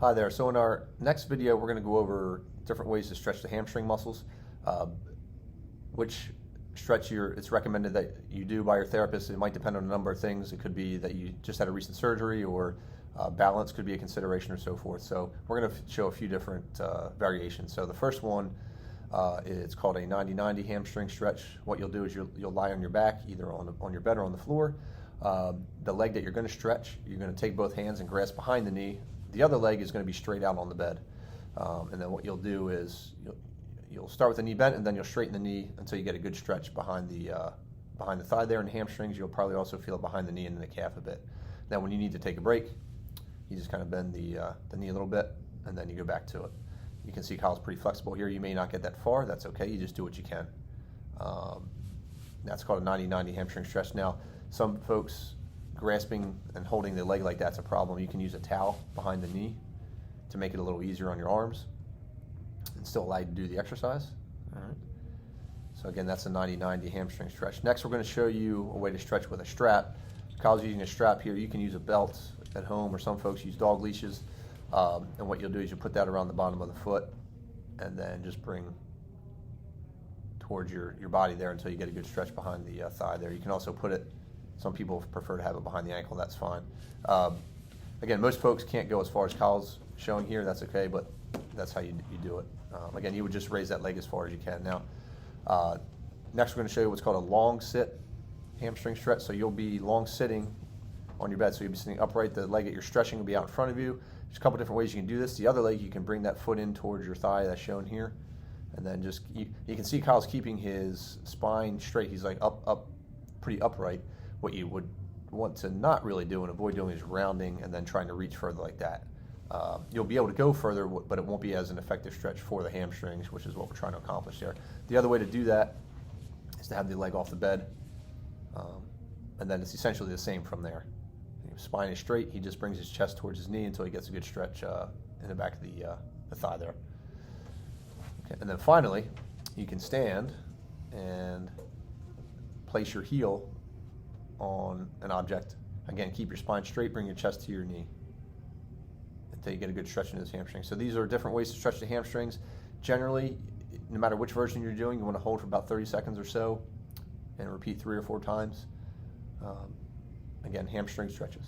Hi there. So in our next video, we're going to go over different ways to stretch the hamstring muscles. Which stretch it's recommended that you do by your therapist. It might depend on a number of things. It could be that you just had a recent surgery, or balance could be a consideration, or so forth. So we're going to show a few different variations. So the first one it's called a 90-90 hamstring stretch. What you'll do is you'll lie on your back, either on your bed or on the floor. The leg that you're going to stretch, you're going to take both hands and grasp behind the knee. The other leg is going to be straight out on the bed. And then what you'll do is you'll start with the knee bent, and then you'll straighten the knee until you get a good stretch behind the thigh there and the hamstrings. You'll probably also feel it behind the knee and the calf a bit. Now when you need to take a break, you just kind of bend the knee a little bit, and then you go back to it. You can see Kyle's pretty flexible here. You may not get that far. That's okay. You just do what you can. That's called a 90-90 hamstring stretch. Now, some folks grasping and holding the leg like that's a problem. You can use a towel behind the knee to make it a little easier on your arms and still allow you to do the exercise. All right. So again, that's a 90-90 hamstring stretch. Next, we're going to show you a way to stretch with a strap. Kyle's using a strap here. You can use a belt at home, or some folks use dog leashes. And what you'll do is you put that around the bottom of the foot, and then just bring towards your body there until you get a good stretch behind the thigh there. You can also put it, some people prefer to have it behind the ankle. That's fine. Again, most folks can't go as far as Kyle's showing here. That's okay, but that's how you do it. Again, you would just raise that leg as far as you can. Now, next we're going to show you what's called a long sit hamstring stretch. So you'll be long sitting on your bed. So you'll be sitting upright. The leg that you're stretching will be out in front of you. There's a couple different ways you can do this. The other leg, you can bring that foot in towards your thigh, that's shown here. And then just, you can see Kyle's keeping his spine straight. He's like up, pretty upright. What you would want to not really do and avoid doing is rounding and then trying to reach further like that. You'll be able to go further, but it won't be as an effective stretch for the hamstrings, which is what we're trying to accomplish there. The other way to do that is to have the leg off the bed, and then it's essentially the same from there. His spine is straight. He just brings his chest towards his knee until he gets a good stretch in the back of the thigh there. Okay. And then finally, you can stand and place your heel on an object. Again, keep your spine straight, bring your chest to your knee until you get a good stretch into his hamstring. So these are different ways to stretch the hamstrings. Generally, no matter which version you're doing, you want to hold for about 30 seconds or so and repeat 3 or 4 times. Again, hamstring stretches.